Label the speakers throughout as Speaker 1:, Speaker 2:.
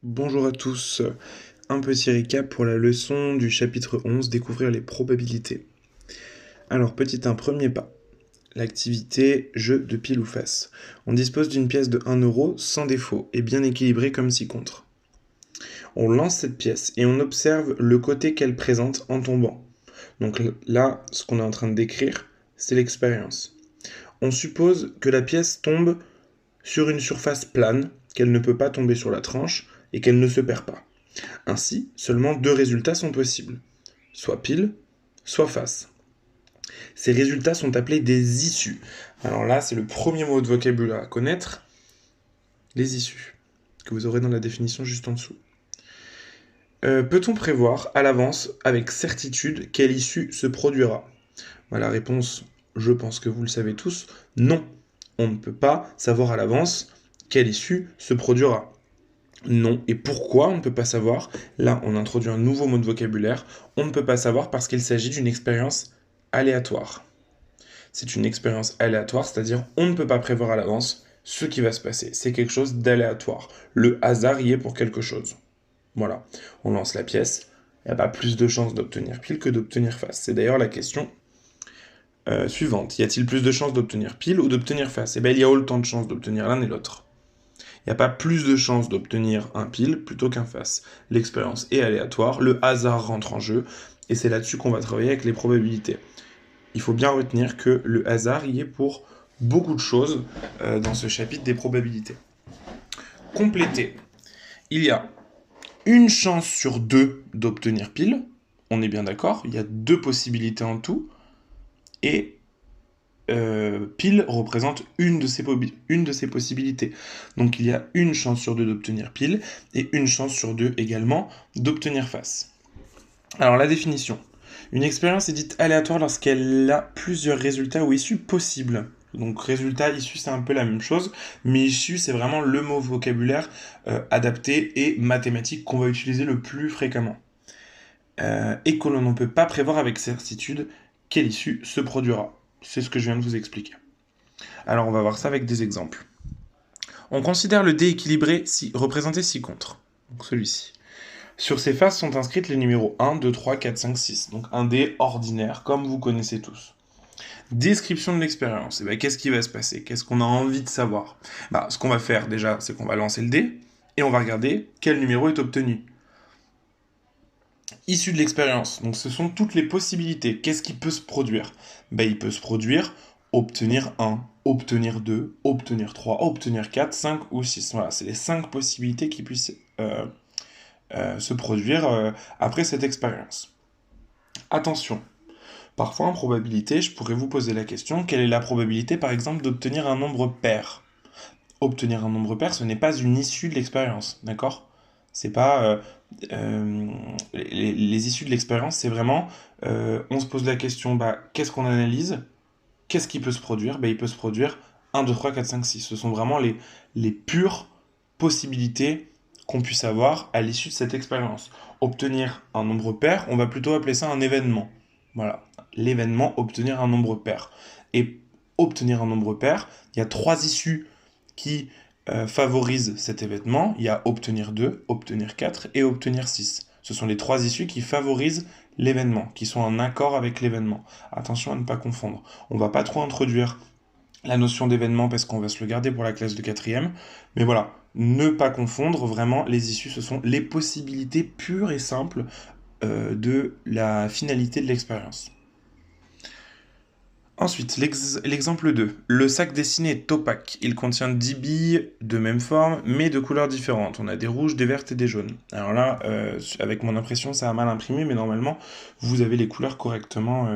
Speaker 1: Bonjour à tous, un petit récap pour la leçon du chapitre 11, découvrir les probabilités. Alors, un premier pas, l'activité jeu de pile ou face. On dispose d'une pièce de 1 euro sans défaut et bien équilibrée comme ci-contre. On lance cette pièce et on observe le côté qu'elle présente en tombant. Donc là, ce qu'on est en train de décrire, c'est l'expérience. On suppose que la pièce tombe sur une surface plane, qu'elle ne peut pas tomber sur la tranche et qu'elle ne se perd pas. Ainsi, seulement deux résultats sont possibles, soit pile, soit face. Ces résultats sont appelés des issues. Alors là, c'est le premier mot de vocabulaire à connaître, les issues, que vous aurez dans la définition juste en dessous. Peut-on prévoir à l'avance, avec certitude, quelle issue se produira ? La réponse, je pense que vous le savez tous, non. On ne peut pas savoir à l'avance quelle issue se produira. Non. Et pourquoi on ne peut pas savoir ? Là, on introduit un nouveau mot de vocabulaire. On ne peut pas savoir parce qu'il s'agit d'une expérience aléatoire. C'est une expérience aléatoire, c'est-à-dire on ne peut pas prévoir à l'avance ce qui va se passer. C'est quelque chose d'aléatoire. Le hasard y est pour quelque chose. Voilà. On lance la pièce. Il n'y a pas plus de chances d'obtenir pile que d'obtenir face. C'est d'ailleurs la question suivante. Y a-t-il plus de chances d'obtenir pile ou d'obtenir face ? Eh bien, il y a autant de chances d'obtenir l'un et l'autre. Il n'y a pas plus de chances d'obtenir un pile plutôt qu'un face. L'expérience est aléatoire, le hasard rentre en jeu, et c'est là-dessus qu'on va travailler avec les probabilités. Il faut bien retenir que le hasard y est pour beaucoup de choses dans ce chapitre des probabilités. Compléter. Il y a une chance sur deux d'obtenir pile, on est bien d'accord, il y a deux possibilités en tout, et pile représente une de ces possibilités. Donc il y a une chance sur deux d'obtenir pile et une chance sur deux également d'obtenir face. Alors la définition. Une expérience est dite aléatoire lorsqu'elle a plusieurs résultats ou issues possibles. Donc résultat, issue, c'est un peu la même chose, mais issue, c'est vraiment le mot vocabulaire adapté et mathématique qu'on va utiliser le plus fréquemment. Et que l'on ne peut pas prévoir avec certitude quelle issue se produira. C'est ce que je viens de vous expliquer. Alors on va voir ça avec des exemples. On considère le dé équilibré représenté ci-contre, donc celui-ci. Sur ces faces sont inscrites les numéros 1, 2, 3, 4, 5, 6, donc un dé ordinaire, comme vous connaissez tous. Description de l'expérience, qu'est-ce qui va se passer ? Qu'est-ce qu'on a envie de savoir ? Ce qu'on va faire déjà, c'est qu'on va lancer le dé, et on va regarder quel numéro est obtenu. Issue de l'expérience, donc ce sont toutes les possibilités. Qu'est-ce qui peut se produire ? Il peut se produire obtenir 1, obtenir 2, obtenir 3, obtenir 4, 5 ou 6. Voilà, c'est les 5 possibilités qui puissent se produire après cette expérience. Attention, parfois en probabilité, je pourrais vous poser la question, quelle est la probabilité par exemple d'obtenir un nombre pair ? Obtenir un nombre pair, ce n'est pas une issue de l'expérience, d'accord ? C'est pas les issues de l'expérience, c'est vraiment on se pose la question, qu'est-ce qu'on analyse ? Qu'est-ce qui peut se produire ? Il peut se produire 1, 2, 3, 4, 5, 6. Ce sont vraiment les pures possibilités qu'on puisse avoir à l'issue de cette expérience. Obtenir un nombre pair, on va plutôt appeler ça un événement. Voilà, l'événement obtenir un nombre pair. Et obtenir un nombre pair, il y a 3 issues qui favorisent cet événement. Il y a obtenir 2, obtenir 4 et obtenir 6. Ce sont les 3 issues qui favorisent l'événement, qui sont en accord avec l'événement. Attention à ne pas confondre. On ne va pas trop introduire la notion d'événement parce qu'on va se le garder pour la classe de 4e. Mais voilà, ne pas confondre, vraiment, les issues, ce sont les possibilités pures et simples de la finalité de l'expérience. Ensuite, l'exemple 2. Le sac dessiné est opaque. Il contient 10 billes de même forme, mais de couleurs différentes. On a des rouges, des vertes et des jaunes. Alors là, avec mon impression, ça a mal imprimé, mais normalement, vous avez les couleurs correctement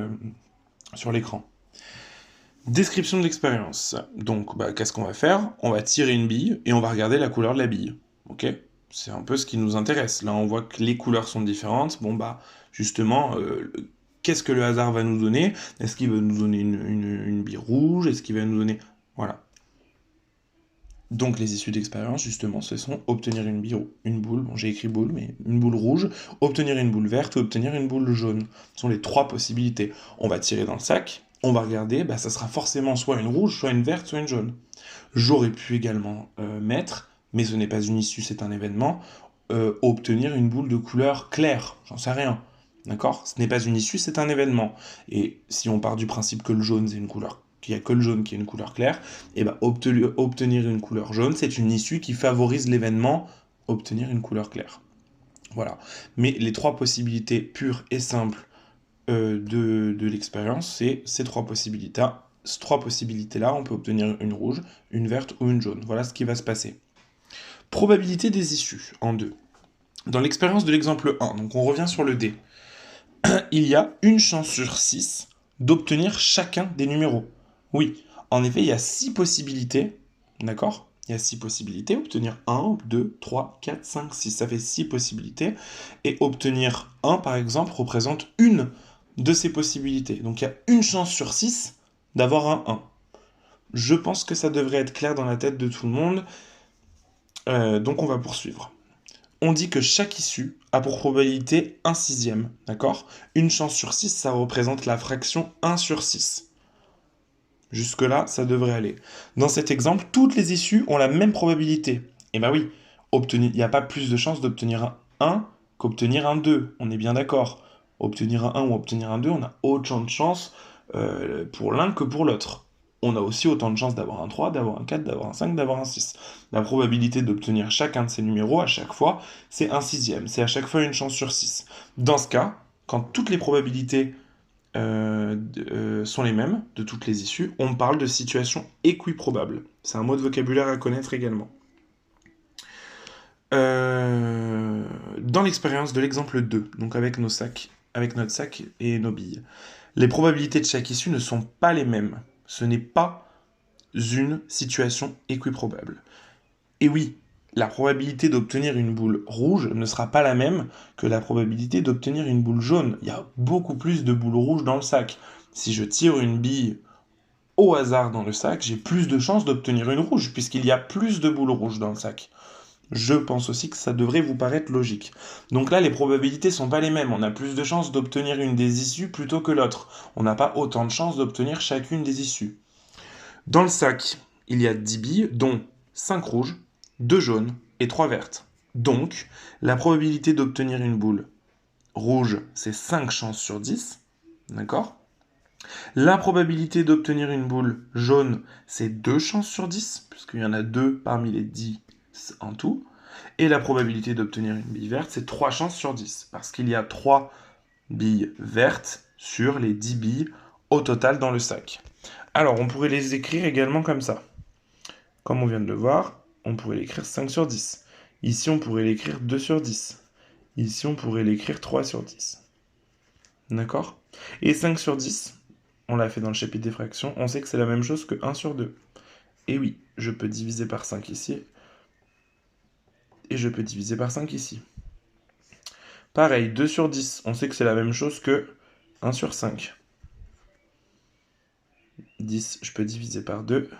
Speaker 1: sur l'écran. Description de l'expérience. Donc, qu'est-ce qu'on va faire ? On va tirer une bille et on va regarder la couleur de la bille. Ok ? C'est un peu ce qui nous intéresse. Là, on voit que les couleurs sont différentes. Justement... qu'est-ce que le hasard va nous donner ? Est-ce qu'il va nous donner une bille rouge ? Est-ce qu'il va nous donner... Voilà. Donc les issues d'expérience, justement, ce sont obtenir une boule, j'ai écrit boule, mais une boule rouge, obtenir une boule verte ou obtenir une boule jaune. Ce sont les 3 possibilités. On va tirer dans le sac, on va regarder, ça sera forcément soit une rouge, soit une verte, soit une jaune. J'aurais pu également mettre, mais ce n'est pas une issue, c'est un événement, obtenir une boule de couleur claire, j'en sais rien. D'accord? Ce n'est pas une issue, c'est un événement. Et si on part du principe que le jaune, c'est une couleur, qu'il n'y a que le jaune qui est une couleur claire, et ben obtenir une couleur jaune, c'est une issue qui favorise l'événement obtenir une couleur claire. Voilà. Mais les trois possibilités pures et simples de l'expérience, c'est ces trois possibilités. Ces trois possibilités-là, on peut obtenir une rouge, une verte ou une jaune. Voilà ce qui va se passer. Probabilité des issues, en deux. Dans l'expérience de l'exemple 1, donc on revient sur le dé, il y a une chance sur 6 d'obtenir chacun des numéros. Oui, en effet, il y a 6 possibilités, d'accord? Il y a 6 possibilités, obtenir 1, 2, 3, 4, 5, 6, ça fait 6 possibilités. Et obtenir 1, par exemple, représente une de ces possibilités. Donc il y a une chance sur 6 d'avoir un 1. Je pense que ça devrait être clair dans la tête de tout le monde, donc on va poursuivre. On dit que chaque issue a pour probabilité 1 sixième, d'accord? Une chance sur 6, ça représente la fraction 1 sur 6. Jusque-là, ça devrait aller. Dans cet exemple, toutes les issues ont la même probabilité. Et bah oui, il n'y a pas plus de chances d'obtenir un 1 qu'obtenir un 2. On est bien d'accord. Obtenir un 1 ou obtenir un 2, on a autant de chances pour l'un que pour l'autre. On a aussi autant de chances d'avoir un 3, d'avoir un 4, d'avoir un 5, d'avoir un 6. La probabilité d'obtenir chacun de ces numéros à chaque fois, c'est 1 sixième. C'est à chaque fois une chance sur 6. Dans ce cas, quand toutes les probabilités sont les mêmes de toutes les issues, on parle de situation équiprobable. C'est un mot de vocabulaire à connaître également. Dans l'expérience de l'exemple 2, donc avec notre sac et nos billes, les probabilités de chaque issue ne sont pas les mêmes. Ce n'est pas une situation équiprobable. Et oui, la probabilité d'obtenir une boule rouge ne sera pas la même que la probabilité d'obtenir une boule jaune. Il y a beaucoup plus de boules rouges dans le sac. Si je tire une bille au hasard dans le sac, j'ai plus de chances d'obtenir une rouge, puisqu'il y a plus de boules rouges dans le sac. Je pense aussi que ça devrait vous paraître logique. Donc là, les probabilités sont pas les mêmes. On a plus de chances d'obtenir une des issues plutôt que l'autre. On n'a pas autant de chances d'obtenir chacune des issues. Dans le sac, il y a 10 billes, dont 5 rouges, 2 jaunes et 3 vertes. Donc, la probabilité d'obtenir une boule rouge, c'est 5 chances sur 10. D'accord? La probabilité d'obtenir une boule jaune, c'est 2 chances sur 10, puisqu'il y en a 2 parmi les 10 en tout. Et la probabilité d'obtenir une bille verte, c'est 3 chances sur 10, parce qu'il y a 3 billes vertes sur les 10 billes au total dans le sac. Alors, on pourrait les écrire également comme ça. Comme on vient de le voir, on pourrait l'écrire 5 sur 10. Ici, on pourrait l'écrire 2 sur 10. Ici, on pourrait l'écrire 3 sur 10. D'accord? Et 5 sur 10, on l'a fait dans le chapitre des fractions, on sait que c'est la même chose que 1 sur 2. Et oui, je peux diviser par 5 ici. Et je peux diviser par 5 ici. Pareil, 2 sur 10, on sait que c'est la même chose que 1 sur 5. 10, je peux diviser par 2.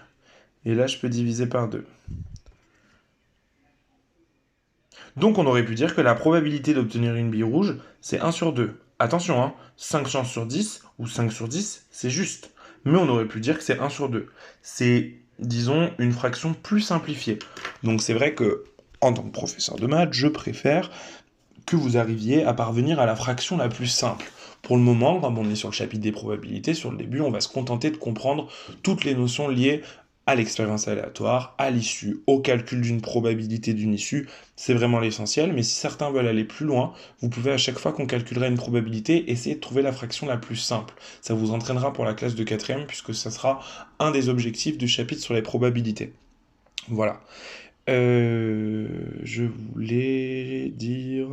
Speaker 1: Et là, je peux diviser par 2. Donc on aurait pu dire que la probabilité d'obtenir une bille rouge, c'est 1 sur 2. Attention, hein, 5 chances sur 10 ou 5 sur 10, c'est juste. Mais on aurait pu dire que c'est 1 sur 2. C'est, disons, une fraction plus simplifiée. Donc c'est vrai que, en tant que professeur de maths, je préfère que vous arriviez à parvenir à la fraction la plus simple. Pour le moment, comme on est sur le chapitre des probabilités, sur le début, on va se contenter de comprendre toutes les notions liées à l'expérience aléatoire, à l'issue, au calcul d'une probabilité d'une issue. C'est vraiment l'essentiel, mais si certains veulent aller plus loin, vous pouvez à chaque fois qu'on calculera une probabilité, essayer de trouver la fraction la plus simple. Ça vous entraînera pour la classe de 4e, puisque ça sera un des objectifs du chapitre sur les probabilités. Voilà. Je voulais dire...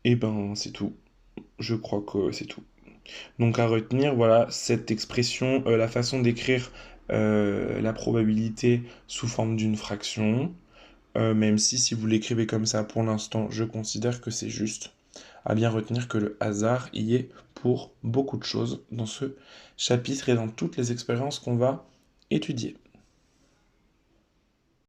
Speaker 1: Eh ben, c'est tout. Je crois que c'est tout. Donc à retenir, voilà, cette expression, la façon d'écrire la probabilité sous forme d'une fraction, même si vous l'écrivez comme ça pour l'instant, je considère que c'est juste. À bien retenir que le hasard y est pour beaucoup de choses dans ce chapitre et dans toutes les expériences qu'on va étudier.